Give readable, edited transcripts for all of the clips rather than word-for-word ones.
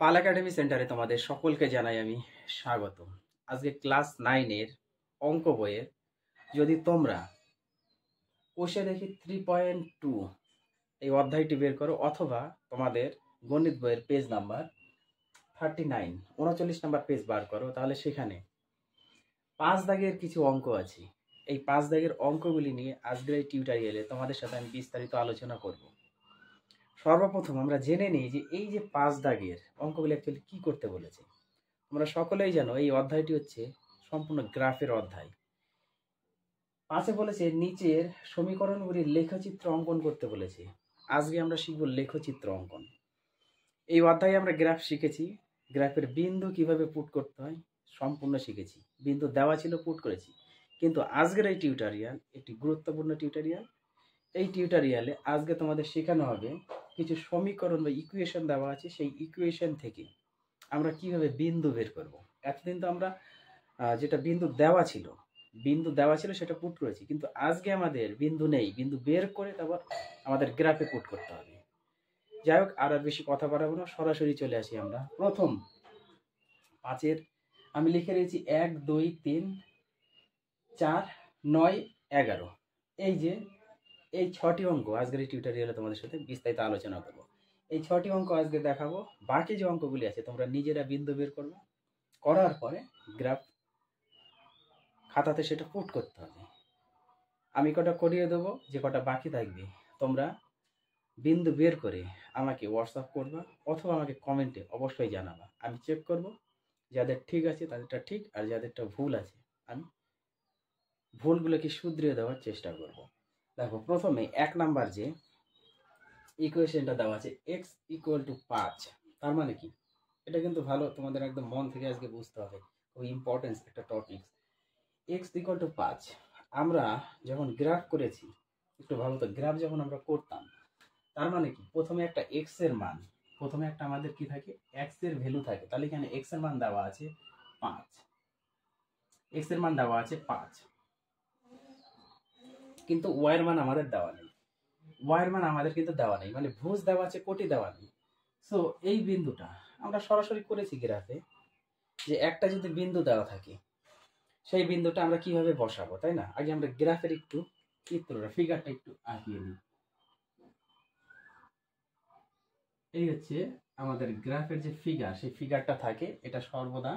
পাল academy সেন্টারে তোমাদের সকলকে জানাই আমি স্বাগত। আজকে ক্লাস 9 এর অঙ্ক বইয়ের যদি তোমরা কোষে দেখি 3.2 এই অধ্যায়টি বের করো, অথবা তোমাদের গণিত বইয়ের পেজ নাম্বার 39 নাম্বার পেজ বার করো, তাহলে সেখানে 5 দাগের কিছু অঙ্ক আছে। এই 5 দাগের অঙ্কগুলি নিয়ে আজকের এই টিউটোরিয়ালে তোমাদের সাথে আমি বিস্তারিত আলোচনা করব। সর্বপ্রথম আমরা জেনে নিই যে এই যে 5 দাগের অঙ্কগুলি অ্যাকচুয়ালি কি করতে বলেছে। তোমরা সকলেই জানো এই অধ্যায়টি হচ্ছে সম্পূর্ণ গ্রাফের অধ্যায়। পাঁচে বলেছে নিচের সমীকরণগুলির লেখচিত্র অঙ্কন করতে বলেছে। আজকে আমরা শিখব লেখচিত্র অঙ্কন। এই অধ্যায়ে আমরা গ্রাফ শিখেছি, গ্রাফের বিন্দু কিভাবে পুট করতে হয় সম্পূর্ণ শিখেছি। বিন্দু দেওয়া ছিল, পুট করেছি। কিন্তু আজকের এই টিউটোরিয়াল একটি গুরুত্বপূর্ণ টিউটোরিয়াল। এই টিউটোরিয়ালে আজকে তোমাদের শেখানো হবে কিছু সমীকরণ বা ইকুয়েশন দেওয়া আছে, সেই ইকুয়েশন থেকে আমরা কিভাবে বিন্দু বের করব। এতদিন তো আমরা যেটা বিন্দু দেওয়া ছিল সেটা পুট করেছি, কিন্তু আজকে আমাদের বিন্দু নেই, বিন্দু বের করে তারপর আমাদের গ্রাফে পুট করতে হবে। যাই হোক, আর বেশি কথা বাড়াবো না, সরাসরি চলে আসি আমরা। প্রথম 5-এর আমি লিখে রয়েছি 1, 2, 3, 4, 9, 11। এই যে এই 6টি অঙ্ক আজকের এই টিউটোরিয়ালে তোমাদের সাথে বিস্তারিত আলোচনা করব। এই 6টি অঙ্ক আজকে দেখাবো। বাকি যে অঙ্কগুলি আছে তোমরা নিজেরা বিন্দু বের করবে, করার পরে গ্রাফ খাতাতে সেটা পুট করতে হবে। আমি কটা করিয়ে দেবো, যে কটা বাকি থাকবে তোমরা বিন্দু বের করে আমাকে হোয়াটসঅ্যাপ করবা, অথবা আমাকে কমেন্টে অবশ্যই জানাবা। আমি চেক করব, যাদের ঠিক আছে তাদেরটা ঠিক, আর যাদেরটা ভুল আছে আমি ভুলগুলোকে শুধরিয়ে দেওয়ার চেষ্টা করব। দেখো, প্রথমে 1 নাম্বার যে ইকুয়েশনটা দেওয়া আছে x = 5, তার মানে কি? এটা কিন্তু ভালো, তোমাদের একদম মন থেকে আজকে বুঝতে হবে, খুব ইম্পর্টেন্স একটা টপিক। x = 5 আমরা যখন গ্রাফ করেছি, একটু ভালো তো, গ্রাফ যখন আমরা করতাম তার মানে কি, প্রথমে একটা x এর মান, প্রথমে একটা আমাদের কি থাকে, x এর ভ্যালু থাকে। তাহলে এখানে x এর মান দেওয়া আছে 5, x এর মান দেওয়া আছে 5, কিন্তু y এর মান আমাদের দেওয়া নেই। y এর মান আমাদের কিন্তু দেওয়া নেই, মানে ভুজ দেওয়া আছে, কোটি দেওয়া নেই। সো এই বিন্দুটা আমরা সরাসরি করেছি গ্রাফে, যে একটা যদি বিন্দু দেওয়া থাকে সেই বিন্দুটা আমরা কিভাবে বসাবো, তাই না? আগে আমরা গ্রাফের একটু চিত্রটা, ফিগারটা একটু আঁকিয়ে নিই। এই হচ্ছে আমাদের গ্রাফের যে ফিগার, সেই ফিগারটা থাকে, এটা সর্বদা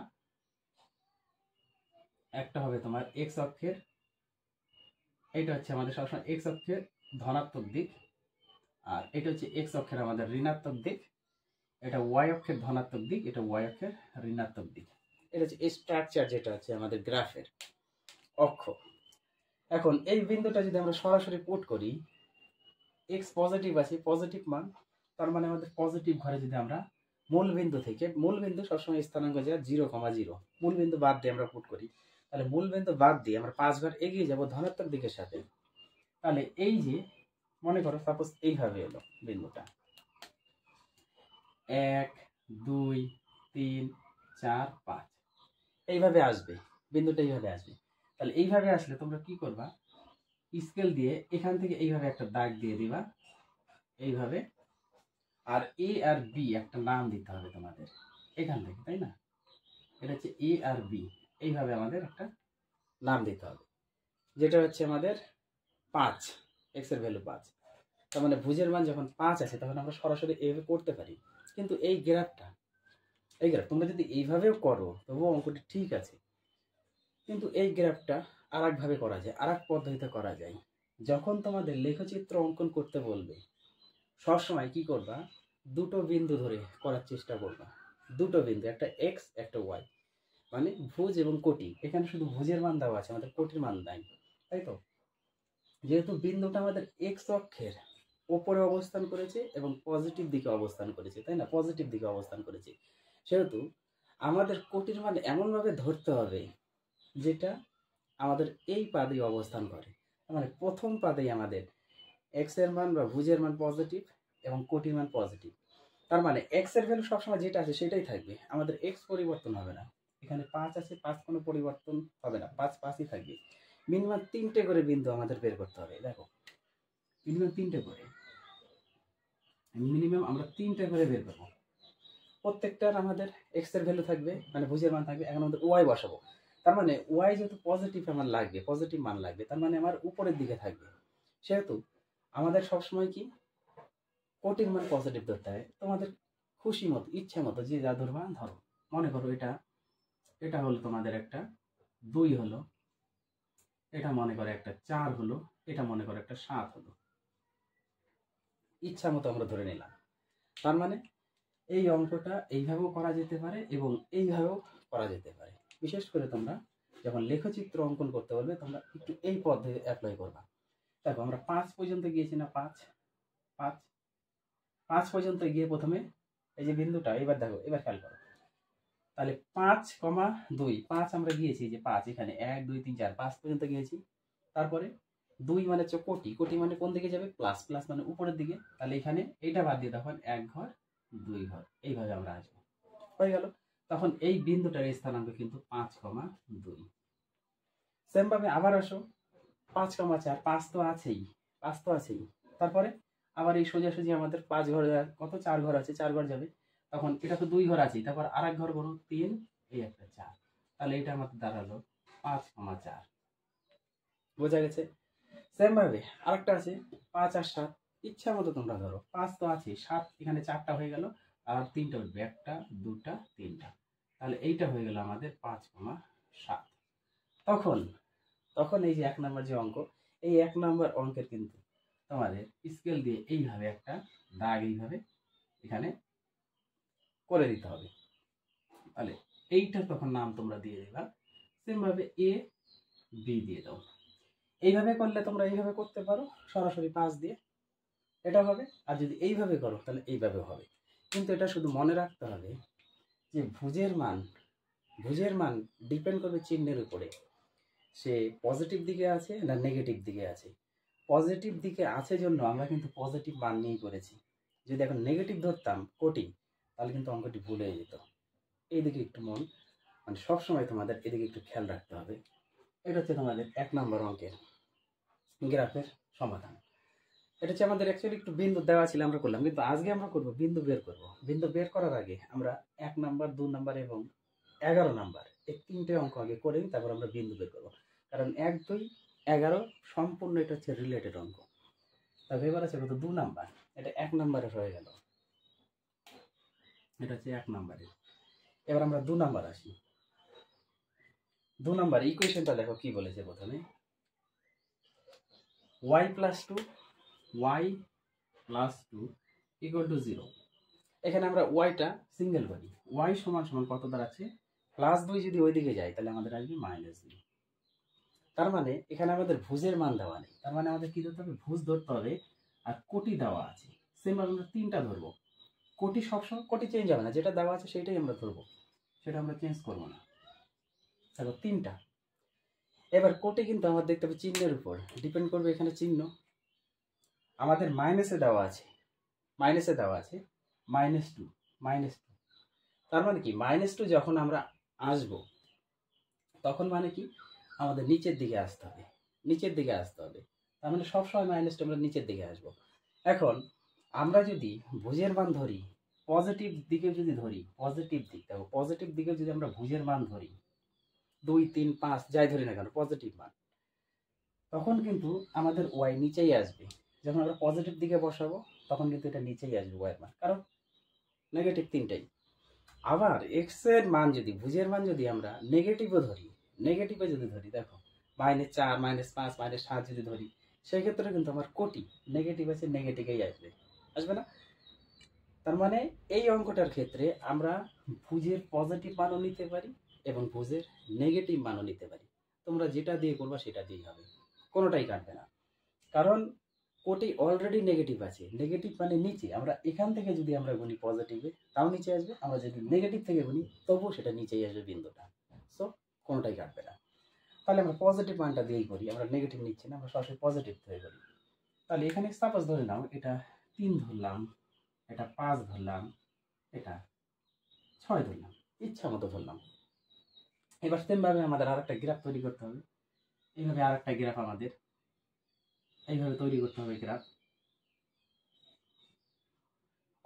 একটা হবে তোমার এক্স অক্ষের, এটা হচ্ছে আমাদের সবসময় এক্স অক্ষের ধনাত্মক দিক, আর এটা হচ্ছে এক্স অক্ষের আমাদের ঋণাত্মক দিক, এটা ওয়াই অক্ষের ধনাত্মক দিক, এটা ওয়াই অক্ষের ঋণাত্মক দিক। এটা হচ্ছে স্ট্রাকচার, যেটা হচ্ছে আমাদের গ্রাফের অক্ষ। এখন এই বিন্দুটা যদি আমরা সরাসরি পুট করি, এক্স পজিটিভ আছে, পজিটিভ মান, তার মানে আমাদের পজিটিভ ঘরে যদি আমরা মূল বিন্দু থেকে, মূল বিন্দু সবসময় স্থানাঙ্ক যায় 0,0, মূল বিন্দু বাদ দিয়ে আমরা পুট করি, তাহলে মূল বিন্দু বাদ দিয়ে আমরা 5 ঘর এগিয়ে যাব ধনাত্মক দিকের সাথে। তাহলে এই যে মনে করো সাপোজ এইভাবে এলো বিন্দুটা, 1, 2, 3, 4, 5 এইভাবে আসবে বিন্দুটা, এইভাবে আসবে। তাহলে এইভাবে আসলে তোমরা কি করবা, স্কেল দিয়ে এখান থেকে এইভাবে একটা দাগ দিয়ে দিবা, এইভাবে। আর এ আর বি একটা নাম দিতে হবে তোমাদের এখান থেকে, তাই না? এটা হচ্ছে এ আর বি, এইভাবে আমাদের একটা নাম দিতে হবে, যেটা হচ্ছে আমাদের 5, এক্স এর ভ্যালু 5। তার মানে ভুজের মান যখন 5 আছে তখন আমরা সরাসরি এইভাবে করতে পারি। কিন্তু এই গ্রাফ তোমরা যদি এইভাবেও করো তবুও অঙ্কটি ঠিক আছে, কিন্তু এই গ্রাফটা আর একভাবে করা যায়, আর এক পদ্ধতিতে করা যায়। যখন তোমাদের লেখচিত্র অঙ্কন করতে বলবে, সবসময় কি করবা, দুটো বিন্দু ধরে করার চেষ্টা করবা। দুটো বিন্দু, একটা এক্স একটা ওয়াই, মানে ভুজ এবং কোটি। এখানে শুধু ভুজের মান দেওয়া আছে, আমাদের কোটির মান নাই, তাই তো? যেহেতু বিন্দুটা আমাদের এক্স অক্ষের ওপরে অবস্থান করেছে এবং পজিটিভ দিকে অবস্থান করেছে, তাই না? পজিটিভ দিকে অবস্থান করেছে, সেহেতু আমাদের কোটির মান এমনভাবে ধরতে হবে যেটা আমাদের এই পাদেই অবস্থান করে। মানে প্রথম পাদেই আমাদের এক্স এর মান বা ভুজের মান পজিটিভ এবং কোটির মান পজিটিভ। তার মানে এক্স এর ভ্যালু সবসময় যেটা আছে সেটাই থাকবে, আমাদের এক্স পরিবর্তন হবে না। এখানে 5 আছে, 5 কোনো পরিবর্তন হবে না, 5 5ই থাকবে। মিনিমাম 3টে করে বিন্দু আমাদের বের করতে হবে। দেখো, মিনিমাম 3টে করে, মিনিমাম আমরা 3টে করে বের করবো। প্রত্যেকটার আমাদের এক্স এর ভ্যালু থাকবে, মানে ভুজের মান থাকবে। এখন আমাদের ওয়াই বসাবো, তার মানে ওয়াই যেহেতু পজিটিভ আমার লাগবে, পজিটিভ মান লাগবে, তার মানে আমার উপরের দিকে থাকবে। সেহেতু আমাদের সবসময় কি কোটির মান পজিটিভ ধরতে হয়। তোমাদের খুশি মতো, ইচ্ছা মতো যে যা ধরবা ধরো। মনে করো এটা এটা হলো তোমাদের একটা 2 হলো, এটা মনে করো একটা 4 হলো, এটা মনে করো একটা 7 হলো। ইচ্ছা মতো আমরা ধরে নিলাম। তার মানে এই অঙ্কটা এইভাবেও করা যেতে পারে এবং এইভাবেও করা যেতে পারে। বিশেষ করে তোমরা যখন লেখচিত্র অঙ্কন করতে বলবে, তোমরা একটু এই পদ্ধতি অ্যাপ্লাই করবা। দেখো আমরা 5 পর্যন্ত গিয়েছি না, 5 5 5 পর্যন্ত গিয়ে প্রথমে এই যে বিন্দুটা, এবার দেখো, এবার খেয়াল করো, তাহলে 5,2 5 আমরা গিয়েছি, যে 5 এখানে 1 2 3 4 5 পর্যন্ত গিয়েছি। তারপরে 2 মানে হচ্ছে কোটি, কোটি মানে কোন দিকে যাবে, প্লাস, প্লাস মানে উপরের দিকে। তাহলে এখানে এইটা বাদ দিয়ে তখন 1 ঘর 2 ঘর এইভাবে আমরা আসবো, হয়ে গেল। তখন এই বিন্দুটার স্থানাঙ্ক কিন্তু 5,2। সেম ভাবে আবার আসো 5,4, 5 তো আছেই, 5 তো আছেই। তারপরে আবার এই সোজাসুজি আমাদের 5 ঘর, কত 4 ঘর আছে, 4 ঘর যাবে। তখন এটা তো 2 ঘর আছেই, তারপর আরেক ঘর করো 3, এই একটা 4। তাহলে এটা আমাদের দাঁড়ালো 5,4। বোঝা গেছে? সেম ভাবে আরেকটা আছে 5 আর 7, ইচ্ছা মতো তোমরা ধরো। 5 তো আছে, 7 এখানে 4টা হয়ে গেল, আর 3টা উঠবে, 1টা 2টা 3টা। তাহলে এইটা হয়ে গেল আমাদের 5,7। তখন তখন এই যে 1 নম্বর যে অঙ্ক, এই 1 নম্বর অঙ্কের কিন্তু তোমাদের স্কেল দিয়ে এইভাবে একটা দাগ এইভাবে এখানে করে দিতে হবে। তাহলে এইটা তখন নাম তোমরা দিয়ে দিবা, সেম ভাবে এ বি দিয়ে দাও। এইভাবে করলে তোমরা এইভাবে করতে পারো, সরাসরি 5 দিয়ে এটা হবে। আর যদি এইভাবে করো তাহলে এইভাবে হবে। কিন্তু এটা শুধু মনে রাখতে হবে যে ভুজের মান ডিপেন্ড করবে চিহ্নের উপরে, সে পজিটিভ দিকে আছে না নেগেটিভ দিকে আছে। পজিটিভ দিকে আছে জন্য আমরা কিন্তু পজিটিভ মান নিয়েই করেছি। যদি এখন নেগেটিভ ধরতাম কোটি, তাহলে কিন্তু অঙ্কটি ভুল হয়ে যেত। এইদিকে একটু মানে সবসময় তোমাদের এদিকে একটু খেয়াল রাখতে হবে। এটা হচ্ছে তোমাদের 1 নম্বর অঙ্কের গ্রাফের সমাধান। এটা হচ্ছে আমাদের অ্যাকচুয়ালি একটু বিন্দু দেওয়া ছিল, আমরা করলাম, কিন্তু আজকে আমরা করব বিন্দু বের করব। বিন্দু বের করার আগে আমরা 1 নাম্বার 2 নাম্বার এবং 11 নাম্বার এই 3টে অঙ্ক আগে করে নিই, তারপর আমরা বিন্দু বের করব। কারণ 1 2 11 সম্পূর্ণ এটা হচ্ছে রিলেটেড অঙ্ক। তবে এবার আছে কত 2 নাম্বার, এটা 1 নাম্বারের হয়ে গেল, এটা হচ্ছে 1 নাম্বারের। এবার আমরা 2 নাম্বার আসি। 2 নাম্বার ইকুয়েশনটা দেখো কি বলেছে প্রথমে, y + 2 y + 2 = 0। এখানে আমরা ওয়াইটা সিঙ্গেল করি, ওয়াই সমান সমান কত দাঁড়াচ্ছে, +2 যদি ওইদিকে যায় তাহলে আমাদের আসবে -2। তার মানে এখানে আমাদের ভুজের মান দেওয়া নেই, তার মানে আমাদের কি ধরতে হবে, ভুজ ধরতে হবে। আর কোটি দেওয়া আছে, সেম আমরা 3টা ধরবো। কোটি সবসময় কোটি চেঞ্জ হবে না, যেটা দেওয়া আছে সেটাই আমরা ধরবো, সেটা আমরা চেঞ্জ করবো না। দেখো 3টা। এবার কোটি কিন্তু আমার দেখতে হবে চিহ্নের উপর ডিপেন্ড করবে। এখানে চিহ্ন আমাদের মাইনাসে দেওয়া আছে, -2। তার মানে কি -2 যখন আমরা আসব, তখন মানে কি আমাদের নিচের দিকে আসতে হবে, তার মানে সবসময় -2 আমরা নিচের দিকে আসব। এখন আমরা যদি ভুজের মান ধরি, পজিটিভ দিকে যদি ধরি, পজিটিভ দিকে যদি আমরা ভুজের মান ধরি 2 3 5 যাই ধরি না কেন পজিটিভ মান, তখন কিন্তু আমাদের ওয়াই নিচেই আসবে। যখন আমরা পজিটিভ দিকে বসাবো তখন কিন্তু এটা নিচেই আসবে ওয়াইয়ের মান, কারণ নেগেটিভ 3টাই। আবার এক্স এর মান যদি, ভুজের মান যদি আমরা নেগেটিভে যদি ধরি, দেখো -4 -5 -7 যদি ধরি, সেই ক্ষেত্রে কিন্তু আমার কোটি নেগেটিভ আছে, নেগেটিভেই আসবে না। তার মানে এই অঙ্কটার ক্ষেত্রে আমরা ভুজের পজিটিভ মানও নিতে পারি এবং ভুজের নেগেটিভ মানও নিতে পারি। তোমরা যেটা দিয়ে করবা সেটা দিয়েই হবে, কোনোটাই কাটবে না। কারণ কোটি অলরেডি নেগেটিভ আছে, নেগেটিভ মানে নিচে। আমরা এখান থেকে যদি আমরা গুনি পজিটিভে তাও নিচে আসবে, আমরা যদি নেগেটিভ থেকে গুনি তবুও সেটা নিচেই আসবে বিন্দুটা। সো কোনোটাই কাটবে না। তাহলে আমরা পজিটিভ মানটা দিয়েই করি, আমরা নেগেটিভ নিচ্ছি না, আমরা সরাসরি পজিটিভ থেকে করি। তাহলে এখানে সাপোজ ধরে নাও এটা 3 ধরলাম, এটা 5 ধরলাম, এটা 6 ধরলাম, ইচ্ছা মতো ধরলাম। এবার সেমভাবে আমাদের আরেকটা গ্রাফ তৈরি করতে হবে। এইভাবে আরেকটা গ্রাফ আমাদের এইভাবে তৈরি করতে হবে। গ্রাফ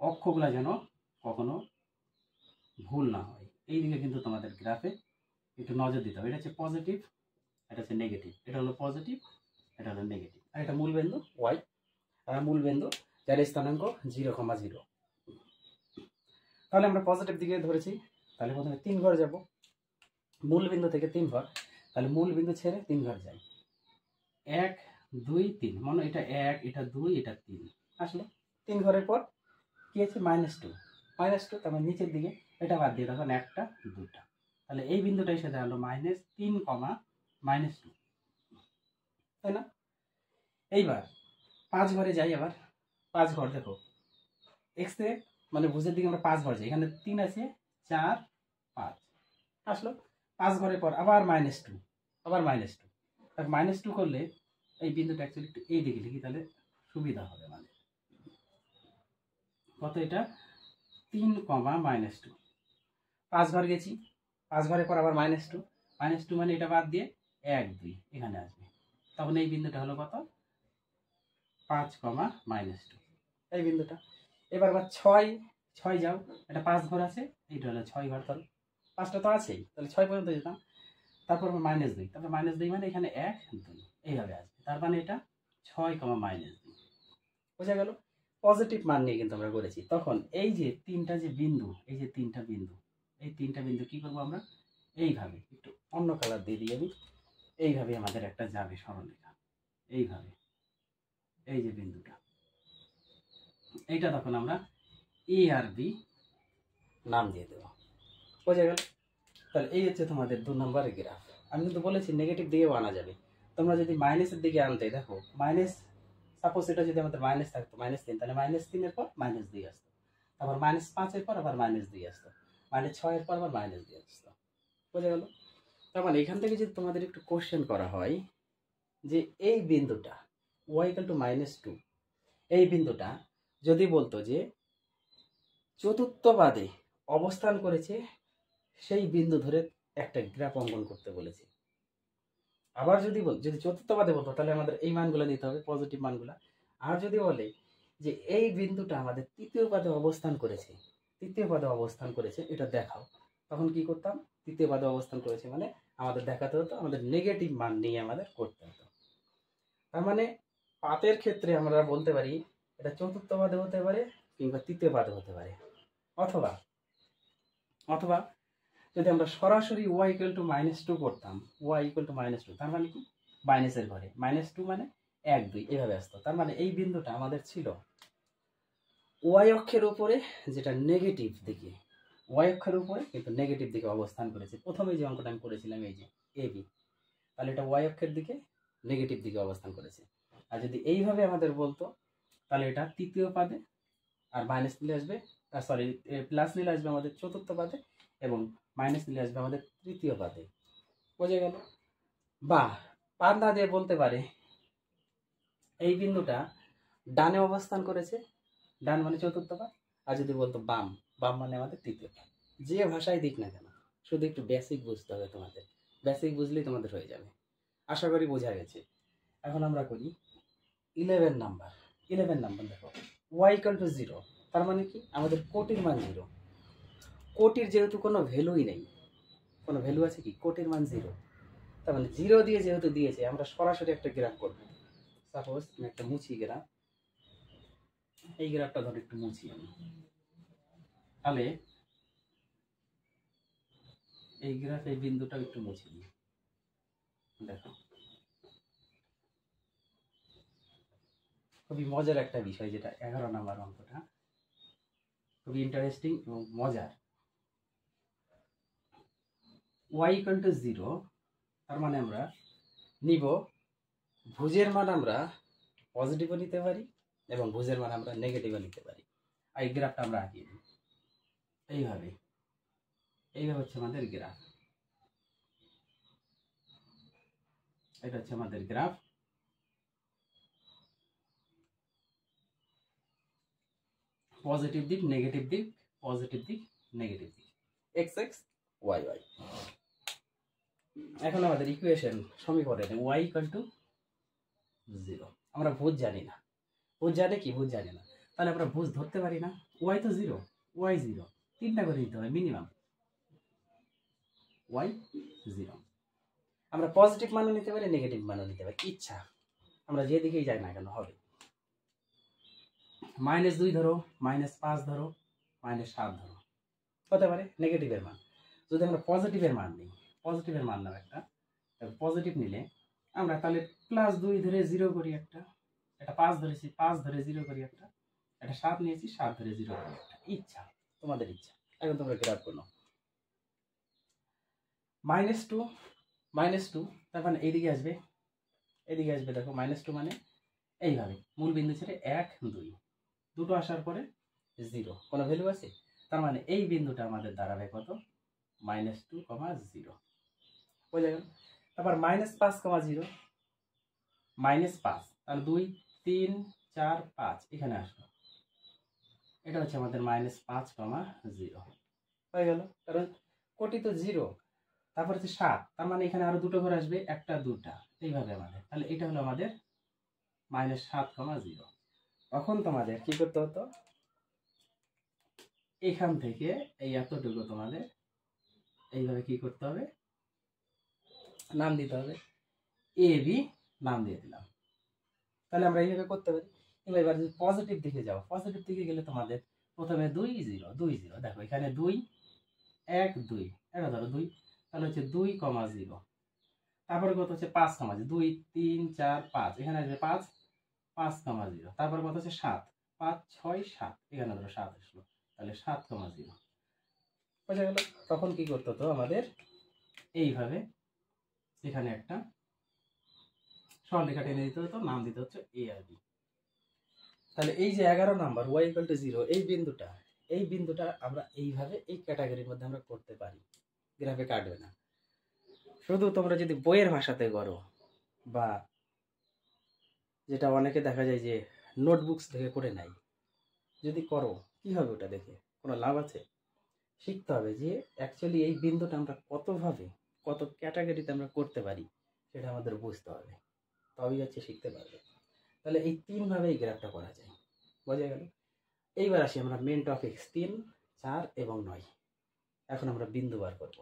অক্ষগুলা যেন কখনো ভুল না হয় এই দিকে কিন্তু তোমাদের গ্রাফে একটু নজর দিতে হবে। এটা হচ্ছে পজিটিভ, এটা হচ্ছে নেগেটিভ, এটা হলো পজিটিভ, এটা হলো নেগেটিভ, আর এটা মূলবিন্দু ওয়াই, আর মূলবিন্দু যার স্থানাঙ্ক 0,0। তাহলে আমরা পজিটিভ দিকে ধরেছি, তাহলে প্রথমে 3 ঘর যাব, মূলবিন্দু থেকে 3 ঘর, তাহলে মূলবিন্দু ছেড়ে 3 ঘর যাই, 1 2 3, মনে এটা 1 এটা 2 এটা 3 আসলে 3 ঘরের পর কি আছে -2, -2, তারপর নিচের দিকে এটা বাদ দিয়ে তখন 1টা 2টা, তাহলে এই বিন্দুটা এসে দাঁড়ালো -3, -2, তাই না? এইবার 5 ঘরে যাই, আবার 5 ঘর দেখো এক্স এ মানে ভুজের দিকে আমরা 5 ঘর যাই, এখানে 3 আছে 4 5 আসলো, 5 ঘরের পর আবার -2, আবার -2, তার -2 করলে এই বিন্দুটা অ্যাকচুয়ালি একটু এই দিকে লিখি, তাহলে সুবিধা হবে। মানে কত এটা 3, -2, 5 ঘর গেছি, 5 ঘরের পর আবার -2 মানে এটা বাদ দিয়ে 1 2 এখানে আসবে, তখন এই বিন্দুটা হলো কত 5, -2 এই বিন্দুটা। এবার আবার 6 যাও, এটা 5 ঘর আছে, এইটা হলো 6 ঘর, তাহলে 5টা তো আছেই, তাহলে 6 পর্যন্ত যেতাম, তারপর -2, তারপর -2 মানে এখানে 1 2 এইভাবে আসবে, তার মানে এটা 6, -2 বোঝা গেল। পজিটিভ মান নিয়ে কিন্তু আমরা করেছি। তখন এই যে তিনটা যে বিন্দু, এই যে তিনটা বিন্দু, এই তিনটা বিন্দু কি করবো আমরা এইভাবে, একটু অন্য কালার দিয়ে দিই আমি, এইভাবে আমাদের একটা যাবে সরলরেখা, এইভাবে এই যে বিন্দুটা, এইটা তখন আমরা এ আর বি নাম দিয়ে দেবো, বোঝা গেল। তাহলে এই হচ্ছে তোমাদের 2 নম্বরের গ্রাফ। আমি কিন্তু বলেছি নেগেটিভ দিকেও আনা যাবে, তোমরা যদি মাইনাসের দিকে আনতে, দেখো মাইনাস, সাপোজ এটা যদি আমাদের মাইনাস থাকতো -3, তাহলে -3 এর পর -2 আসতো, তারপর -5 এর পর আবার -2 আসতো, -6 এর পর আবার -2 আসতো, বোঝা গেল। তার মানে এখান থেকে যদি তোমাদের একটু কোশ্চেন করা হয় যে এই বিন্দুটা y = -2, এই বিন্দুটা যদি বলতো যে চতুর্থ পাদে অবস্থান করেছে, সেই বিন্দু ধরে একটা গ্রাফ অঙ্কন করতে বলেছে। আবার যদি চতুর্থ পাদে বলতো, তাহলে আমাদের এই মানগুলো দিতে হবে, পজিটিভ মানগুলো। আর যদি বলে যে এই বিন্দুটা আমাদের তৃতীয় পাদে অবস্থান করেছে, এটা দেখাও, তখন কি করতাম, তৃতীয় পাদে অবস্থান করেছে মানে আমাদের দেখাতে হতো, আমাদের নেগেটিভ মান নিয়ে আমাদের করতে হতো। তার মানে পাতের ক্ষেত্রে আমরা বলতে পারি এটা চতুর্থ পাদে হতে পারে কিংবা তৃতীয় পাদে হতে পারে, অথবা যদি আমরা সরাসরি y = -2 করতাম, y = -2, তার মানে কি মাইনাসের ঘরে -2 মানে 1 2 এভাবে আসতো, তার মানে এই বিন্দুটা আমাদের ছিল y অক্ষের উপরে, যেটা নেগেটিভ দিকে, y অক্ষের উপরে কিন্তু নেগেটিভ দিকে অবস্থান করেছে। প্রথমে যে অঙ্কটা আমি করেছিলাম এই যে AB, তাহলে এটা y অক্ষের দিকে নেগেটিভ দিকে অবস্থান করেছে। আর যদি এইভাবে আমাদের বলতো, তাহলে এটা তৃতীয় পাদে, আর মাইনাস নিলে আসবে, সরি প্লাস নিলে আসবে আমাদের চতুর্থ পাদে, এবং মাইনাস নিলে আসবে আমাদের তৃতীয় পাদে, বোঝা গেল। বা পাদ না দিয়ে বলতে পারে এই বিন্দুটা ডানে অবস্থান করেছে, ডান মানে চতুর্থ পাদ, আর যদি বলতো বাম মানে আমাদের তৃতীয় পাদ। যে ভাষায় দিক না কেন, শুধু একটু বেসিক বুঝতে হবে তোমাদের, বেসিক বুঝলেই তোমাদের হয়ে যাবে। আশা করি বোঝা গেছে। এখন আমরা করি 11 নাম্বার। দেখো y = 0, তার মানে কি আমাদের কোটির মান 0, কোটির যেহেতু কোনো ভ্যালুই নেই, কোনো ভ্যালু আছে কি, কোটির মান 0, তার মানে 0 দিয়ে যেহেতু দিয়েছে, আমরা সরাসরি একটা গ্রাফ করব। সাপোজ আমি একটা মুছি গ্রাফ, এই গ্রাফটা ধর একটু মুছি আমি, তাহলে এই গ্রাফ এই বিন্দুটা একটু মুছি দিই, দেখো খুবই মজার একটা বিষয়, যেটা 11 নম্বর অঙ্কটা খুবই ইন্টারেস্টিং এবং মজার। y = 0, তার মানে আমরা নিব ভুজের মান আমরা পজিটিভও নিতে পারি এবং ভুজের মান আমরা নেগেটিভও নিতে পারি। আর এই গ্রাফটা আমরা আঁকিয়ে দিই এইভাবে হচ্ছে আমাদের গ্রাফ, এটা হচ্ছে আমাদের গ্রাফ। পজিটিভ দিক, নেগেটিভ দিক, পজিটিভ দিক, নেগেটিভ দিক, x x y y। এখন আমাদের ইকুয়েশন সমীকরণে y = 0, আমরা ভুজ জানি না, ভুজ জানে কি, ভুজ জানি না, তাহলে আমরা ভুজ ধরতে পারি না, y তো 0, y 0, 3টা করে দিতে হবে মিনিমাম, ওয়াই 0। আমরা পজিটিভ মানও নিতে পারি, নেগেটিভ মানও নিতে পারি, ইচ্ছা, আমরা যেদিকেই যাই না কেন হবে। -2 ধরো, -5 ধরো, -7 ধরো, হতে পারে নেগেটিভের মান। যদি আমরা পজিটিভের মান নিই, পজিটিভের মান নাও একটা, পজিটিভ নিলে আমরা তাহলে +2 ধরে 0 করি একটা, এটা 5 ধরেছি 5 ধরে 0 করি একটা, এটা 7 নিয়েছি 7 ধরে 0 করি একটা, ইচ্ছা, তোমাদের ইচ্ছা। এখন তোমরা গ্রাফ করো, -2 তারপর এইদিকে আসবে, এদিকে আসবে, দেখো -2 মানে এইভাবে মূল বিন্দু ছেড়ে 1 2 দুটো আসার পরে 0, কোনো ভ্যালু আছে, তার মানে এই বিন্দুটা আমাদের দাঁড়াবে কত, -2, 0 বোঝা গেল। তারপর -5, 0, -5, তাহলে 2 3 4 5 এখানে আসলো, এটা হচ্ছে আমাদের -5, 0 হয়ে গেল, কারণ কোটি তো 0, তারপর হচ্ছে 7, তার মানে এখানে আরো দুটো ঘর আসবে, একটা দুটা, এইভাবে আমাদের, তাহলে এটা হলো আমাদের -7, 0। তখন তোমাদের কি করতে হতো, এখান থেকে এই এতটুকু তোমাদের এইভাবে কি করতে হবে, নাম দিতে হবে, এ বি নাম দিয়ে দিলাম। তাহলে আমরা এইভাবে করতে পারি। এবার যদি পজিটিভ দিকে যাও, পজিটিভ দিকে গেলে তোমাদের প্রথমে 2 0 2 0, দেখো এখানে 2 1 2, এটা ধরো 2, তাহলে হচ্ছে 2, 0, তারপরে কত হচ্ছে 5, 0, 2 3 4 5, এখানে আসবে 5 5, 0, তারপরে কত হচ্ছে 7 5 6 7, এখানে ধরো 7 আসলো, তাহলে 7, 0 বোঝা গেল। তখন কি করতে হতো আমাদের, এইভাবে এখানে একটা সরলরেখা টেনে দিতে হতো, নাম দিতে হচ্ছে এ আর বি। তাহলে এই যে 11 নাম্বার y = 0, এই বিন্দুটা আমরা এইভাবে এই ক্যাটাগরির মধ্যে আমরা করতে পারি, গ্রাফে কাটবে না। শুধু তোমরা যদি বইয়ের ভাষাতে করো, বা যেটা অনেকে দেখা যায় যে নোটবুকস থেকে করে নাই, যদি করো কি হবে ওটা দেখে কোনো লাভ আছে? শিখতে হবে যে অ্যাকচুয়ালি এই বিন্দুটা আমরা কতভাবে, কত ক্যাটাগরিতে আমরা করতে পারি, সেটা আমাদের বুঝতে হবে, তবেই হচ্ছে শিখতে পারবে। তাহলে এই 3 ভাবে এই গ্রাফটা করা যায়, বোঝা গেল। এইবার আসি আমরা মেন টপিক 3 4 এবং 9। এখন আমরা বিন্দু বার করব,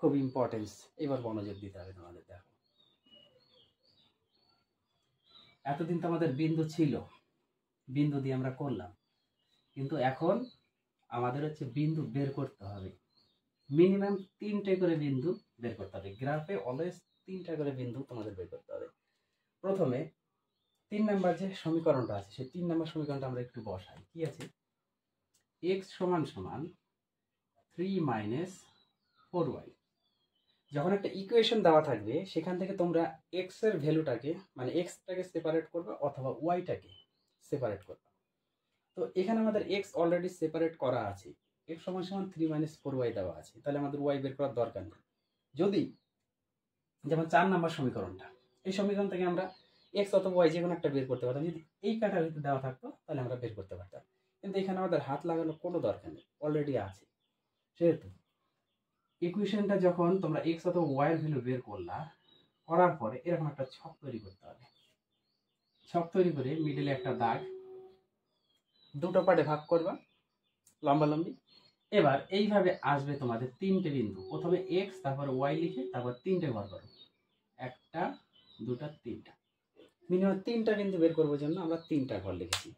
খুব ইম্পর্টেন্স, এবার মনোযোগ দিতে হবে তোমাদের। দেখো এতদিন তো আমাদের বিন্দু ছিল, বিন্দু দিয়ে আমরা করলাম, কিন্তু এখন আমাদের হচ্ছে বিন্দু বের করতে হবে, মিনিমাম 3টে করে বিন্দু বের করতে হবে। গ্রাফে অলওয়েজ 3টা করে বিন্দু তোমাদের বের করতে হবে। প্রথমে 3 নাম্বার যে সমীকরণটা আছে, সেই 3 নাম্বার সমীকরণটা আমরা একটু বসাই। কি আছে, x = 3 - 4y। যখন একটা ইকুয়েশন দেওয়া থাকবে, সেখান থেকে তোমরা x এর ভ্যালুটাকে, মানে x-টাকে সেপারেট করবে অথবা y-টাকে সেপারেট করবে। তো এখানে আমাদের x অলরেডি সেপারেট করা আছে, x = 3 - 4y দেওয়া আছে, তাহলে আমাদের y বের করার দরকার নেই। যদি যেমন 4 নাম্বার সমীকরণটা, এই সমীকরণ থেকে আমরা x অথবা y যে কোনো একটা বের করতে পারতাম, যদি এই ক্যাটাগরিতে দেওয়া থাকতো তাহলে আমরা বের করতে পারতাম, কিন্তু এখানে আমাদের হাত লাগানোর কোনো দরকার নেই, অলরেডি আছে। সেহেতু ইকুয়েশনটা যখন তোমরা x অথবা y এর ভ্যালু বের করলা, করার পরে এরকম একটা ছক তৈরি করতে হবে। ছক তৈরি করে মিডলে একটা দাগ, দুটো পার্টে ভাগ করবা লম্বালম্বি। এবার এইভাবে আসবে তোমাদের 3টে বিন্দু, প্রথমে x তারপর y লিখে তারপর 3টে ঘর করো, 1টা 2টা 3টা, মিনিমাম 3টা বিন্দু বের করবো জন্য আমরা 3টা ঘর লিখেছি।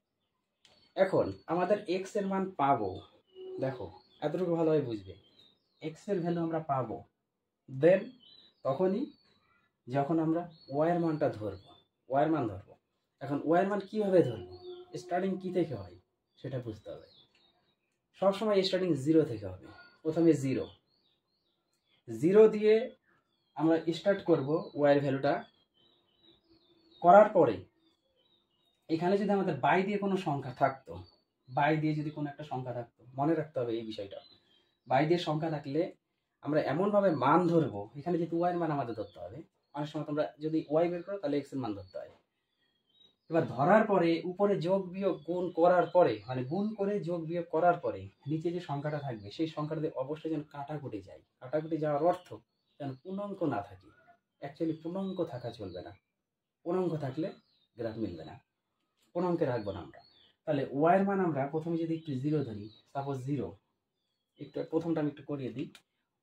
এখন আমাদের x এর মান পাবো, দেখো এতটুকু ভালোভাবে বুঝবে, x এর ভ্যালু আমরা পাবো দেন তখনই যখন আমরা y এর মানটা ধরবো, y এর মান ধরবো। এখন y এর মান কিভাবে ধরবো, স্টার্টিং কি থেকে হয় সেটা বুঝতে হবে। সবসময় স্টার্টিং 0 থেকে হবে, প্রথমে 0 দিয়ে আমরা স্টার্ট করব y এর ভ্যালুটা, করার পরে এখানে যদি আমাদের বাই দিয়ে কোনো সংখ্যা থাকতো, বাই দিয়ে যদি কোনো একটা সংখ্যা থাকতো, মনে রাখতে হবে এই বিষয়টা, বাই দিয়ে সংখ্যা থাকলে আমরা এমনভাবে মান ধরবো, এখানে যেহেতু y এর মান আমাদের ধরতে হবে, অনেক সময় তোমরা যদি y বের করো তাহলে x এর মান ধরতে হয়। এবার ধরার পরে উপরে যোগ বিয়োগ গুণ করার পরে, মানে গুণ করে যোগ বিয়োগ করার পরে নিচে যে সংখ্যাটা থাকবে, সেই সংখ্যাটাতে অবশ্যই যেন কাটাকুটি যায়। কাটাকুটি যাওয়ার অর্থ যেন পূর্ণাঙ্ক না থাকে, অ্যাকচুয়ালি পূর্ণাঙ্ক থাকা চলবে না, পূর্ণাঙ্ক থাকলে গ্রাফ মিলবে না, পূর্ণাঙ্কে রাখবো না আমরা। তাহলে y এর মান আমরা প্রথমে যদি একটু 0 ধরি, সাপোজ 0, একটু প্রথমটা আমি একটু করিয়ে দিই।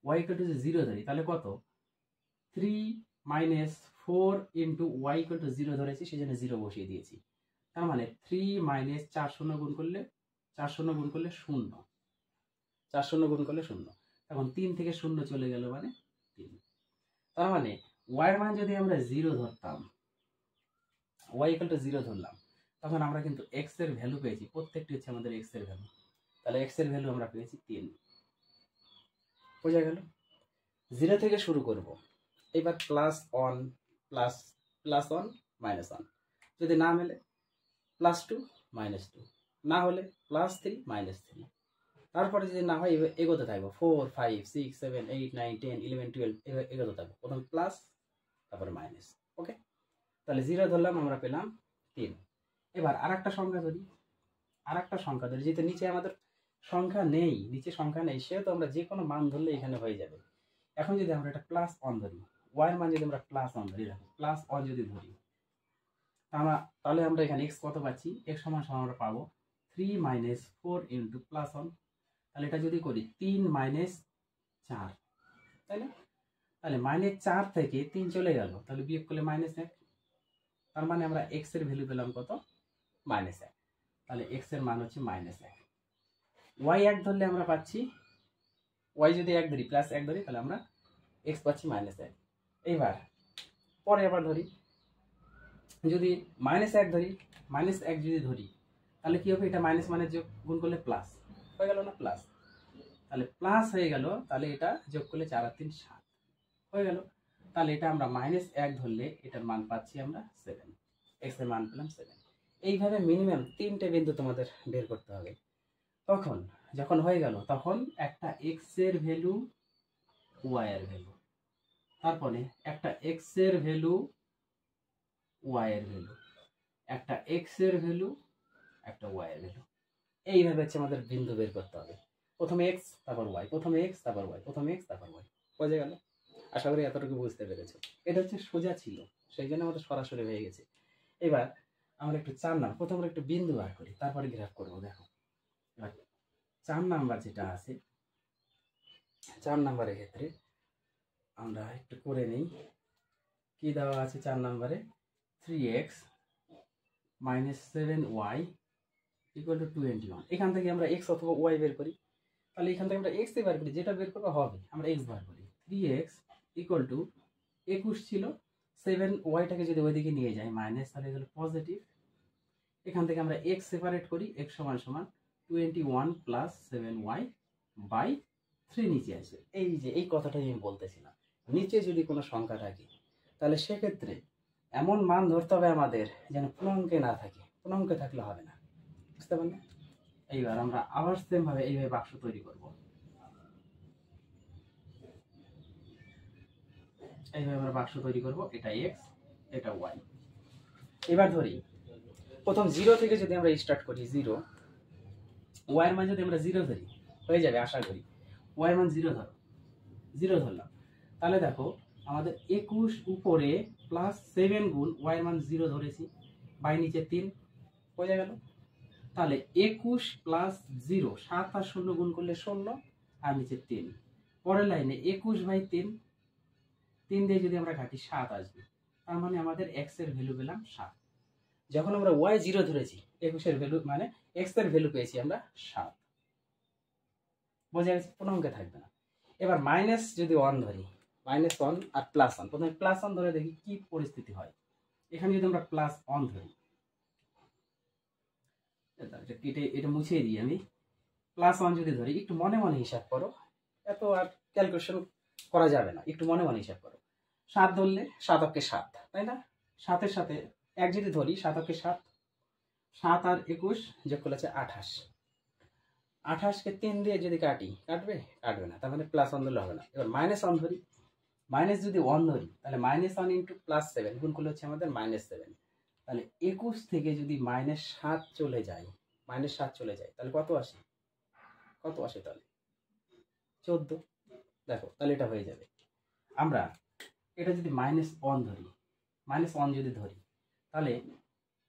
ওয়াই ইকুয়াল টু 0 ধরি, তাহলে কত 3 minus 4 into Y equal to 0 ধরেছি, সেই জন্য 0 বসিয়ে দিয়েছি। তার মানে 3 মাইনাস 4 শূন্য গুণ করলে 4 শূন্য গুণ করলে 0, 4 শূন্য গুণ করলে 0। এখন 3 থেকে 0 চলে গেল মানে 3। তার মানে ওয়াই এর মান যদি আমরা 0 ধরতাম, ওয়াই ইকুয়াল টু 0 ধরলাম, তখন আমরা কিন্তু এক্স এর ভ্যালু পেয়েছি, প্রত্যেকটি হচ্ছে আমাদের এক্স এর ভ্যালু। তাহলে এক্স এর ভ্যালু আমরা পেয়েছি 3। বোঝা গেল? 0 থেকে শুরু করব। এবার +1 প্লাস +1 -1, যদি না মেলে +2 -2, না হলে +3 -3। তারপরে যদি না হয় এগোতে থাকবো, 4 5 6 7 8 9 10 11 12 এগোতে থাকবো, প্রথম প্লাস তারপরে মাইনাস। ওকে, তাহলে 0 ধরলাম, আমরা পেলাম 3। এবার আরেকটা সংখ্যা ধরি, যেহেতু নিচে আমাদের সংখ্যা নেই, সেহেতু আমরা যে কোনো মান ধরলে এখানে হয়ে যাবে। এখন যদি আমরা এটা +1 ধরি, ওয়াই এর মান যদি আমরা +1 ধরি, দেখো +1 যদি ধরি, তাহলে আমরা এখানে x কত পাচ্ছি, x সমান আমরা পাবো 3 - 4 ইন্টু +1। তাহলে এটা যদি করি 3 - 4, তাই না? তাহলে -4 থেকে 3 চলে গেল, তাহলে বিয়োগ করলে -1। তার মানে আমরা x এর ভ্যালু পেলাম কত, -1। তাহলে x এর মান হচ্ছে -1। y 1 ধরলে আমরা পাচ্ছি, y যদি 1 ধরি, +1 ধরি, তাহলে আমরা x পাচ্ছি -1। এইবার পরে আবার ধরি, যদি -1 ধরি, -1 যদি ধরি, তাহলে কি হবে, এটা মাইনাস মানে যোগ গুণ করলে প্লাস হয়ে গেল না, প্লাস। তাহলে প্লাস হয়ে গেল, তাহলে এটা যোগ করলে 4 আর 3 7 হয়ে গেল। তাহলে এটা আমরা -1 ধরলে এটার মান পাচ্ছি আমরা 7, x এর মান পেলাম 7। এইভাবে মিনিমাম 3টে বিন্দু তোমাদের বের করতে হবে। তখন যখন হয়ে গেল, তখন একটা x এর ভ্যালু, y এর ভ্যালু, তারপরে একটা x এর ভ্যালু, y এর ভ্যালু, একটা x এর ভ্যালু, একটা y এর ভ্যালু। এইভাবে হচ্ছে আমাদের বিন্দু বের করতে হবে। প্রথমে x তারপর y, প্রথমে x তারপর y, প্রথমে x তারপর y। বোঝা গেল? আশা করি এতটুকু বুঝতে পেরেছো। এটা হচ্ছে সোজা ছিল, সেই জন্য আমাদের সরাসরি হয়ে গেছে। এবার আমরা একটু 4 নাম্বার, প্রথমে আমরা একটু বিন্দু বার করি, তারপরে গ্রাফ করবো। দেখো এবার 4 নাম্বার যেটা আছে, 4 নাম্বারের ক্ষেত্রে আমরা একটু করে নিই। কি দেওয়া আছে 4 নাম্বারে, 3x - 7y = 21। এখান থেকে আমরা x অথবা y বের করি। তাহলে এখান থেকে আমরা x বের করি, যেটা বের করবো হবে, আমরা x বার করি। 3x = 21 ছিল, 7y-টাকে যদি ওইদিকে নিয়ে যাই মাইনাস, তাহলে হলো পজিটিভ। এখান থেকে আমরা x সেপারেট করি, x = 21 + 7y/3 নিচে আসে। এই যে এই কথাটাই আমি বলতেছিলাম, নিচে যদি কোনো সংখ্যা থাকে, তাহলে সেক্ষেত্রে এমন মান ধরতে হবে আমাদের যেন পূর্ণাঙ্কে না থাকে, পূর্ণাঙ্কে থাকলে হবে না। বুঝতে পারলে? এইবার আমরা আবার সেম ভাবে এইভাবে বাক্স তৈরি করব। এইভাবে আমরা বাক্স তৈরি করব, এটা x, এটা y। এবার ধরি প্রথম 0 থেকে যদি আমরা স্টার্ট করি, 0, y এর মান যদি আমরা 0 ধরি, হয়ে যাবে আশা করি। y এর মান 0 ধরো, 0 ধরলাম, তাহলে দেখো আমাদের 21 উপরে +7 গুণ y এর মান 0 ধরেছি, বাই নিচে 3 হয়ে গেল। তাহলে 21 + 0, 7 আর 0 গুণ করলে 0, আর নিচে 3। পরের লাইনে 21/3, 3 দিয়ে যদি আমরা কাটি 7 আসবে। তার মানে আমাদের x এর ভ্যালু পেলাম 7। যখন আমরা y 0 ধরেছি, 21 এর ভ্যালু মানে x এর ভ্যালু পেয়েছি আমরা 7। বোঝা গেছে? কোনো অঙ্কে থাকবে না। এবার মাইনাস যদি 1 ধরি, -1 আর +1, প্রথমে +1 ধরে দেখি কি পরিস্থিতি হয়। এখানে যদি আমরা +1 ধরি, এটা মুছিয়ে দিই আমি। +1 যদি ধরি, একটু মনে মনে হিসাব করো, এত আর ক্যালকুলেশন করা যাবে না, একটু মনে মনে হিসাব করো। 7 ধরলে 7 অক্ষে 7, তাই না? 7-এর সাথে 1 যদি ধরি, 7 অক্ষে 7, 7 আর 21 যোগ করলে আছে 28। 28-কে 3 দিয়ে যদি কাটি, কাটবে না, তার মানে +1 ধরলে হবে না। এবার -1 ধরি, মাইনাস যদি 1 ধরি, তাহলে -1 ইন্টু +7 গুণ করলে হচ্ছে আমাদের -7। তাহলে 21 থেকে যদি -7 চলে যায়, তাহলে কত আসে? তাহলে 14। দেখো তাহলে এটা হয়ে যাবে। আমরা এটা যদি -1 ধরি, -1 যদি ধরি, তাহলে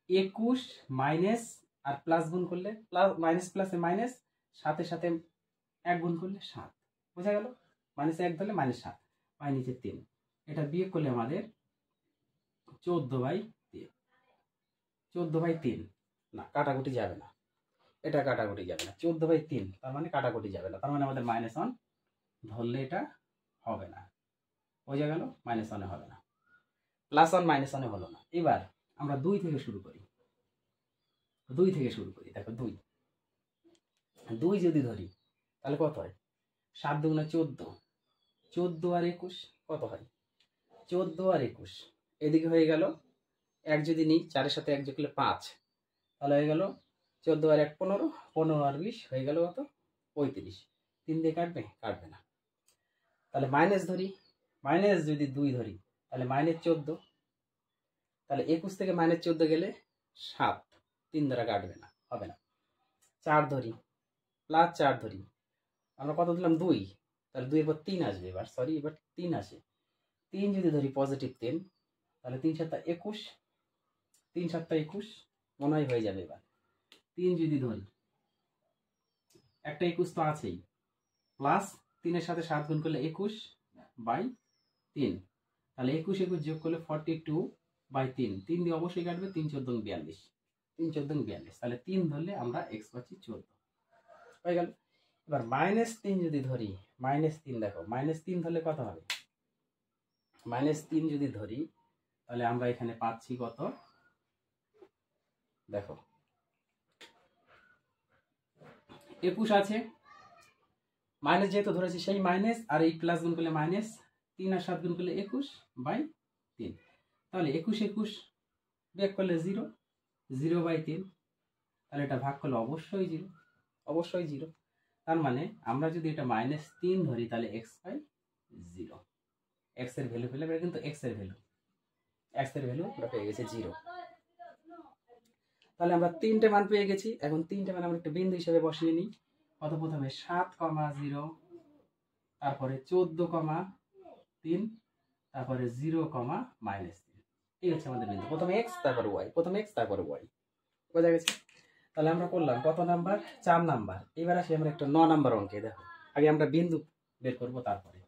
21 মাইনাস আর প্লাস গুণ করলে মাইনাস প্লাসে মাইনাস, সাথে সাথে 1 গুণ করলে 7, বোঝা গেল? -1 ধরলে -7, পাই নিচে 3, এটা বিয়োগ করলে আমাদের 14/3, 14/3 না, কাটাকুটি যাবে না, এটা কাটাকুটি যাবে না, 14/3 তার মানে কাটাকুটি যাবে না, তার মানে আমাদের -1 ধরলে এটা হবে না, বোঝা গেল? -1 হবে না, +1 -1 হলো না। এবার আমরা 2 থেকে শুরু করি, 2 থেকে শুরু করি। দেখো 2 যদি ধরি তাহলে কত হয়? 7 দুগুণে 14, 14 আর 21 কত হয়? 14 আর 21, এদিকে হয়ে গেল 1 যদি নিই, 4-এর সাথে 1 যোগ করলে 5, তাহলে হয়ে গেল 14 আর 1 15, 15 আর 20 হয়ে গেল কত? 35। 3 দিয়ে কাটবে? কাটবে না। তাহলে মাইনাস ধরি, মাইনাস যদি 2 ধরি তাহলে -14, তাহলে 21 থেকে -14 গেলে 7, 3 দ্বারা কাটবে না, হবে না। 4 ধরি, +4 ধরি, আমরা কত দিলাম? 2, তাহলে 2 এর পর 3 আসবে, এবার সরি এবার 3 আসে। 3 যদি ধরি পজিটিভ 3, তাহলে 3 7 21, 3 7 21 মনে হয় হয়ে যাবে। এবার 3 যদি ধরি, একটা 21 তো আছেই, প্লাস 3 এর সাথে 7 গুণ করলে 21/3, তাহলে 21 21 যোগ করলে 42/3, 3 দিয়ে অবশ্যই কাটবে, 3 14 42, 3 14 42, তাহলে 3 ধরলে আমরা x পাচ্ছি 14, হয়ে গেল। এবার -3 যদি ধরি, -3 দেখো, -3 ধরলে কত হবে? -3 যদি ধরি তাহলে আমরা এখানে পাচ্ছি কত? দেখো 21 আছে, মাইনাস যেহেতু ধরেছি সেই মাইনাস, আর এই প্লাস গুণ করলে -3 আর 7 গুণ করলে 21/3, তাহলে 21 21 বিয়োগ করলে 0, 0/3, তাহলে এটা ভাগ করলে অবশ্যই 0, অবশ্যই 0। তার মানে আমরা যদি এটা -3 ধরি তাহলে x পাই 0, x এর ভ্যালু পেলে, এটা কিন্তু x এর ভ্যালু, x এর ভ্যালু আমরা পেয়ে গেছি 0। তাহলে আমরা 3টে মান পেয়ে গেছি। এখন 3টে মান আমরা একটা বিন্দু হিসেবে বসিয়ে নিই। কত? প্রথমে 7,0, তারপরে 14,3, তারপরে 0,-3, এই হচ্ছে আমাদের বিন্দু। প্রথমে x তারপরে y, প্রথমে x তারপরে y, বোঝা গেছে? তাহলে আমরা করলাম কত নাম্বার? 4 নাম্বার। এবার আসি আমরা একটা 9 নাম্বার অঙ্কে। দেখো আগে আমরা বিন্দু বের করব, তারপরে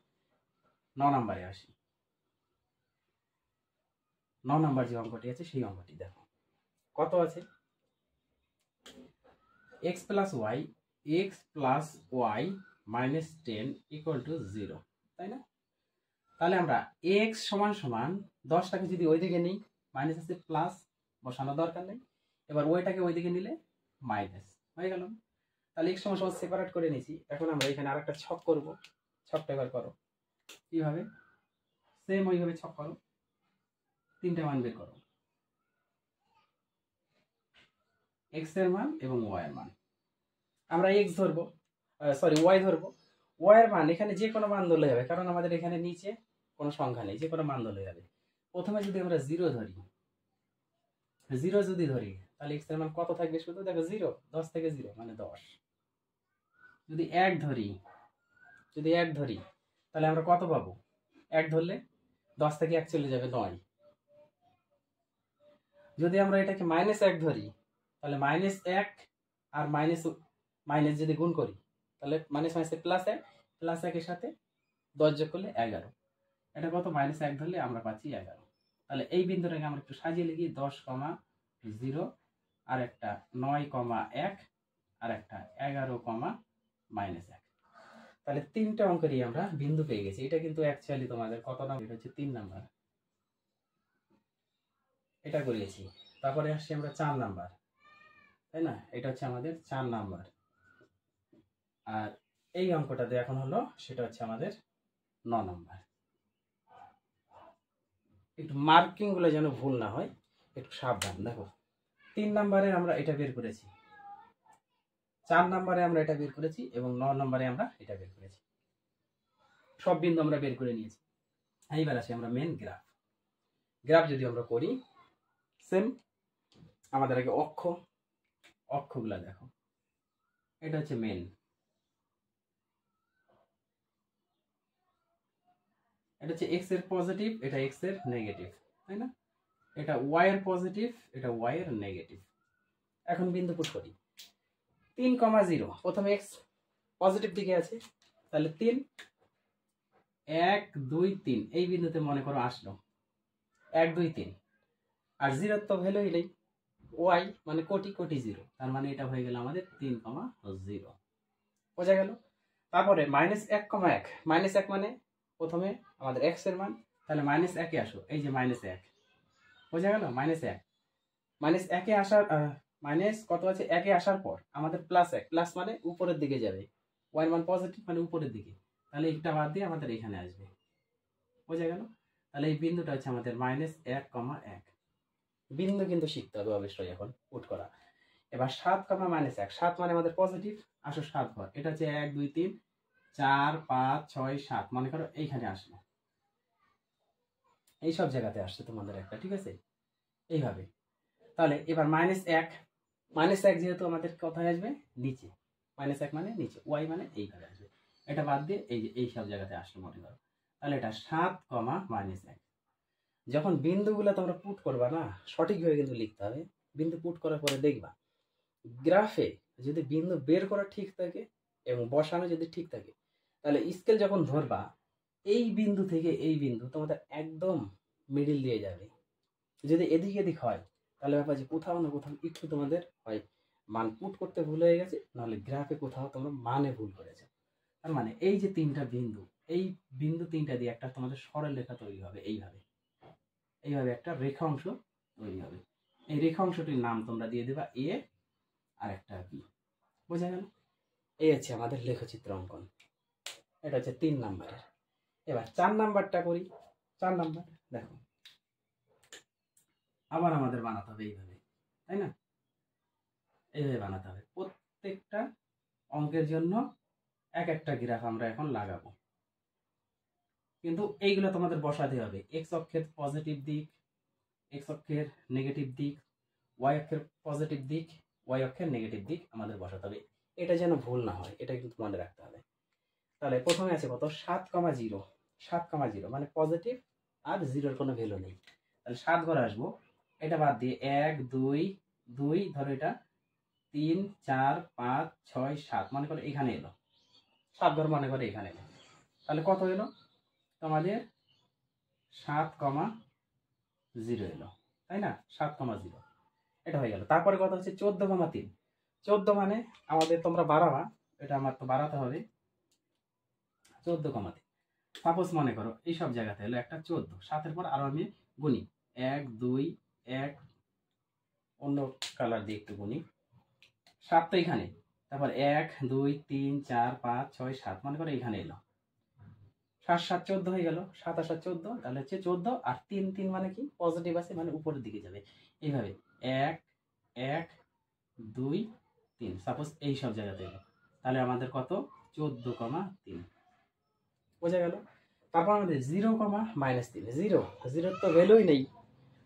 9 নাম্বারে আসি। 9 নাম্বার যে অঙ্কটি আছে সেই অঙ্কটি দেখো কত আছে? x plus y minus 10 equal to 0, তাই না? তাহলে আমরা x সমান সমান 10টাকে যদি ওই দিকে নিই, মাইনাস আছে প্লাস বসানোর দরকার নেই। এবার ওইটাকে ওই দিকে নিলে মাইনাস হয়ে গেল। তাহলে x সমান সমান সেপারেট করে নিয়েছি। এখন আমরা এখানে আরেকটা ছক করব। ছকটা এবার করো কিভাবে? সেম ওইভাবে ছক করো, 3টে মান বের করো, x এর মান এবং y এর মান। আমরা x ধরবো, সরি y ধরবো। y এর মান এখানে যে কোনো মান ধরলে যাবে, কারণ আমাদের এখানে নিচে কোনো সংখ্যা নেই, যে কোনো মান ধরলে যাবে। প্রথমে যদি আমরা 0 ধরি, 0 যদি ধরি তাহলে x এর মান কত থাকবে? শুধু দেখো 0, 10 থেকে 0 মানে 10। যদি 1 ধরি, যদি 1 ধরি তাহলে আমরা কত পাবো? 1 ধরলে 10 থেকে 1 চলে যাবে 9। যদি আমরা এটাকে -1 ধরি তাহলে -1 আর মাইনাস যদি গুণ করি তাহলে মাইনাস +1, +1 এর সাথে 10 যোগ করলে 11। এটা কত? -1 ধরলে আমরা পাচ্ছি 11। তাহলে এই বিন্দুটাকে আমরা একটু সাজিয়ে লিখি, 10,0 আর একটা 9,1 আর একটা 11,-1। তাহলে 3টে অঙ্কেরই আমরা বিন্দু পেয়ে গেছি। এটা কিন্তু অ্যাকচুয়ালি তোমাদের কত নাম্বার? এটা হচ্ছে 3 নাম্বার, এটা করিয়েছি। তারপরে আসছি আমরা 4 নাম্বার, তাই না? এটা হচ্ছে আমাদের 4 নাম্বার। আর এই অঙ্কটাতে এখন হলো সেটা হচ্ছে আমাদের 9 নাম্বার। একটু মার্কিং গুলো যেন ভুল না হয়, একটু সাবধান। দেখো 3 নাম্বারে আমরা এটা বের করেছি, 4 নাম্বারে আমরা এটা বের করেছি এবং 9 নাম্বারে আমরা এটা বের করেছি। সব বিন্দু আমরা বের করে নিয়েছি। এইবার আসি আমরা মেন গ্রাফ। গ্রাফ যদি আমরা করি, সেম আমাদের আগে অক্ষগুলা দেখো, এটা হচ্ছে মেন, এটা হচ্ছে x এর পজিটিভ, এটা x এর নেগেটিভ, তাই না? এটা y এর পজিটিভ, এটা y এর নেগেটিভ। এখন বিন্দু পুট করি। 3,0 প্রথমে x, পজিটিভ দিকে আছে, তাহলে 3 1 2 3 এই বিন্দুতে মনে করো আসলো 1 2 3, আর জিরোর তো ভ্যালুই নেই, ওয়াই মানে কোটি কোটি জিরো, তার মানে এটা হয়ে গেল আমাদের 3,0। বোঝা গেল? তারপরে -1,1, -1 মানে প্রথমে আমাদের এক্স এর মান, তাহলে -1-এ আসো, এই যে -1, বোঝা গেল? -1, -1-এ আসার মাইনাস কত আছে, 1-এ আসার পর আমাদের +1, প্লাস মানে উপরের দিকে যাবে, ওয়াই মান পজিটিভ মানে উপরের দিকে, তাহলে এটা বাদ দিয়ে আমাদের এখানে আসবে। বোঝা গেল? তাহলে এই বিন্দুটা হচ্ছে আমাদের -1,1। বিন্দু কিন্তু শিখতে হবে অবশ্যই এখন পুট করা। এবার 7, -1, 7 মানে আমাদের পজিটিভ, আসো 7 ঘর, এটা হচ্ছে 1 2 3 4 5 6 7, মনে করো এইখানে আসলো, এই সব জায়গাতে আসছে তোমাদের একটা, ঠিক আছে? এইভাবে। তাহলে এবার -1 যেহেতু আমাদের কোথায় আসবে, নিচে, -1 মানে নিচে, ওয়াই মানে এইভাবে আসবে, এটা বাদ দিয়ে এই যে এই সব জায়গাতে আসলো মনে করো, তাহলে এটা 7, -1। যখন বিন্দুগুলো তোমরা পুট করবা না, সঠিকভাবে কিন্তু লিখতে হবে। বিন্দু পুট করার পরে দেখবা গ্রাফে যদি বিন্দু বের করা ঠিক থাকে এবং বসানো যদি ঠিক থাকে, তাহলে স্কেল যখন ধরবা এই বিন্দু থেকে এই বিন্দু তোমাদের একদম মিডিল দিয়ে যাবে। যদি এদিক এদিক হয় তাহলে ব্যাপার যে কোথাও না কোথাও একটু তোমাদের হয় মান পুট করতে ভুল হয়ে গেছে, নাহলে গ্রাফে কোথাও তোমরা মানে ভুল করেছো। তার মানে এই যে তিনটা বিন্দু, এই বিন্দু তিনটা দিয়ে একটা তোমাদের সরল রেখা তৈরি হবে, এইভাবে এইভাবে একটা রেখা অংশ তৈরি হবে। এই রেখা অংশটির নাম তোমরা দিয়ে দেবা এ আর একটা বি। বোঝা গেল? এই হচ্ছে আমাদের লেখচিত্র অঙ্কন, এটা হচ্ছে 3 নাম্বারের। এবার 4 নাম্বারটা করি। 4 নাম্বার দেখো, আবার আমাদের বানাতে হবে এইভাবে, তাই না? এইভাবে বানাতে হবে। প্রত্যেকটা অঙ্কের জন্য এক একটা গ্রাফ আমরা এখন লাগাবো, কিন্তু এইগুলো তোমাদের বসাতে হবে। এক্স অক্ষের পজিটিভ দিক, এক্স অক্ষের নেগেটিভ দিক, ওয়াই অক্ষের পজিটিভ দিক, ওয়াই অক্ষের নেগেটিভ দিক আমাদের বসাতে হবে। এটা যেন ভুল না হয়, এটা কিন্তু মনে রাখতে হবে। তাহলে প্রথমে আছে কত, 7,0, 7,0 মানে পজিটিভ আর জিরোর কোনো ভ্যালু নেই, তাহলে 7 ঘরে আসবো, এটা বাদ দিয়ে 1 2 2 ধরো, এটা 3 4 5 6 7 মনে করে এখানে এলো, 7 ঘর মনে করে এখানে এলো, তাহলে কত এলো তোমাদের 7,0 এলো, তাই না? 7,0 এটা হয়ে গেল। তারপরে কথা হচ্ছে 14,3, 14 মানে আমাদের তোমরা বাড়াবা, এটা আমার তো বাড়াতে হবে, 14,3। সাপোজ মনে করো এই সব জায়গাতে হলো একটা 14, 7-এর পর আরো আমি গুনি 1 2 1, অন্য কালার দিয়ে একটু গুনি, 7 তো এখানে, তারপর 1 2 3 4 5 6 7 মনে করো এখানে এলো, 7 7 14 হয়ে গেল, 7 আর 7 14, তাহলে হচ্ছে 14 আর 3 3 মানে কি পজিটিভ আছে মানে উপরের দিকে যাবে, এইভাবে 1 1 2 3 সাপোজ এই সব জায়গাতে এলো, তাহলে আমাদের কত 14,3। বোঝা গেল? তারপর আমাদের 0,-3, জিরোর তো ভ্যালুই নেই,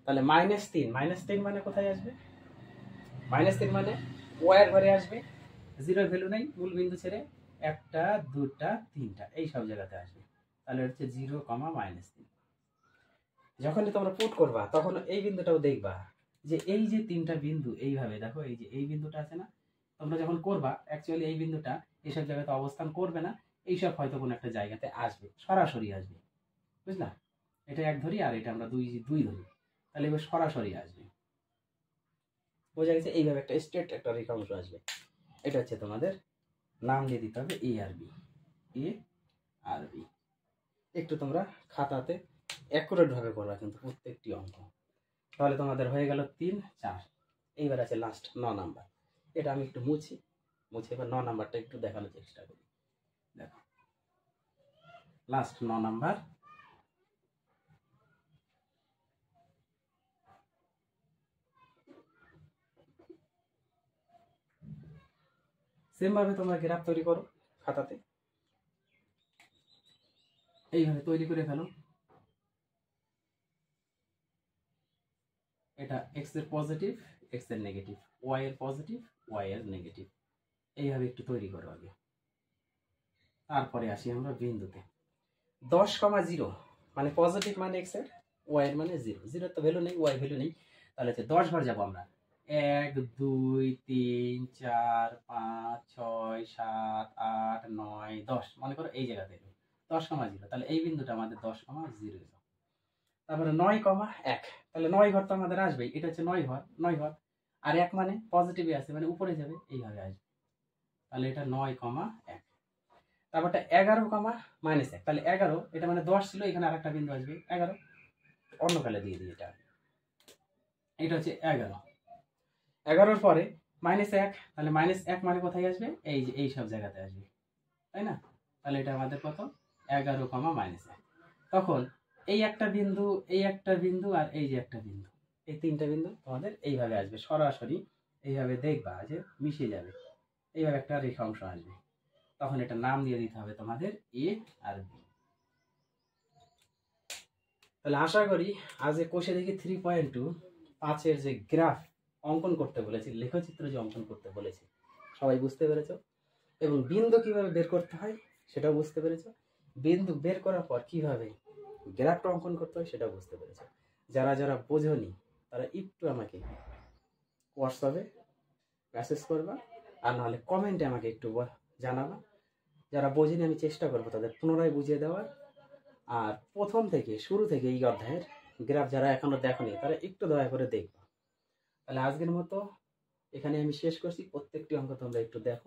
তাহলে -3 মানে কোথায় আসবে, -3 মানে ওয়ার ঘরে আসবে, জিরোর ভ্যালু নেই, মূল বিন্দু ছেড়ে 1টা 2টা 3টা এই সব জায়গাতে আসবে, তাহলে হচ্ছে 0,-3। যখনই তোমরা পুট করবা তখন এই বিন্দুটাও দেখবা যে এই যে তিনটা বিন্দু এইভাবে দেখো, এই যে এই বিন্দুটা আছে না, তোমরা যখন করবা অ্যাকচুয়ালি এই বিন্দুটা এইসব জায়গাতে অবস্থান করবে না, এইসব হয়তো কোনো একটা জায়গাতে আসবে, সরাসরি আসবে, বুঝলা? এটা 1 ধরি আর এটা আমরা 2 ধরি, তাহলে এবার সরাসরি আসবে। বোঝা গেছে? এইভাবে একটা স্ট্রেট একটা রেখা অংশ আসবে, এটা হচ্ছে তোমাদের নাম দিয়ে দিতে হবে এ আর বি, এ আর বি। একটু তোমরা খাতাতে অ্যাকুরেট ভাবে করবা কিন্তু প্রত্যেকটি অঙ্ক, তাহলে তোমাদের হয়ে গেল 3 4। এইবার আছে লাস্ট 9 নাম্বার, এটা আমি একটু মুছে এবার 9 নাম্বারটা একটু দেখানোর চেষ্টা করি। দেখো লাস্ট 9 নাম্বার, সেম ভাবে তোমরা গ্রাফ তৈরি করো খাতাতে, এইভাবে তৈরি করে ফেলো। এটা এক্স এর পজিটিভ, এক্স এর নেগেটিভ, ওয়াই এর পজিটিভ, ওয়াই এর নেগেটিভ, এইভাবে একটু তৈরি করো আগে। তারপরে আসি আমরা বিন্দুতে। 10,0 মানে পজিটিভ মানে এক্স এর, ওয়াই এর মানে 0, 0 তো ভ্যালু নেই, ওয়াই ভ্যালু নেই, তাহলে হচ্ছে 10 বার যাবো আমরা, 1 2 3 4 5 6 6 7 8 9 10, মনে করো এই জায়গাতে এলো 10,0, তাহলে এই বিন্দুটা আমাদের 10,0। তারপরে 9,1, তাহলে 9 ঘর তো আমাদের আসবেই, এটা হচ্ছে 9 ঘর, আর 1 মানে পজিটিভে আছে মানে উপরে যাবে, এইভাবে আসবে, তাহলে এটা 9,1। তারপরটা 11,-1, তাহলে 11, এটা মানে 10 ছিল, এখানে আরেকটা বিন্দু আসবে 11, অন্য কালে দিয়ে দিই, এটা হচ্ছে 11 পরে -1, তাহলে -1 মানে কোথায় আসবে, এই যে এই সব জায়গাতে আসবে, তাই না? তাহলে এটা আমাদের কত, 11,-1। তখন এই একটা বিন্দু, এই একটা বিন্দু, আর এই যে একটা বিন্দু, এই 3টা বিন্দু তোমাদের এইভাবে আসবে, সরাসরি এইভাবে দেখবা যে মিশে যাবে, এইভাবে একটা রেখা অংশ আসবে। তখন এটা নাম দিয়ে দিতে হবে তোমাদের এ আর বি। তাহলে আশা করি আজ কোষে দেখি 3.2 5-এর যে গ্রাফ অঙ্কন করতে বলেছি, লেখচিত্র যে অঙ্কন করতে বলেছি, সবাই বুঝতে পেরেছো, এবং বিন্দু কিভাবে বের করতে হয় সেটাও বুঝতে পেরেছো। বিন্দু বের করার পর কিভাবে গ্রাফটা অঙ্কন করতে হয় সেটাও বুঝতে পেরেছো। যারা যারা বোঝোনি তারা একটু আমাকে হোয়াটসঅ্যাপে মেসেজ করবা, আর নাহলে কমেন্টে আমাকে একটু জানাবা। যারা বোঝেনি আমি চেষ্টা করবো তাদের পুনরায় বুঝিয়ে দেওয়ার। আর প্রথম থেকে শুরু থেকে এই অধ্যায়ের গ্রাফ যারা এখনো দেখোনি তারা একটু দয়া করে দেখবা। তাহলে আজকের মতো এখানে আমি শেষ করছি, প্রত্যেকটি অঙ্ক তোমরা একটু দেখো।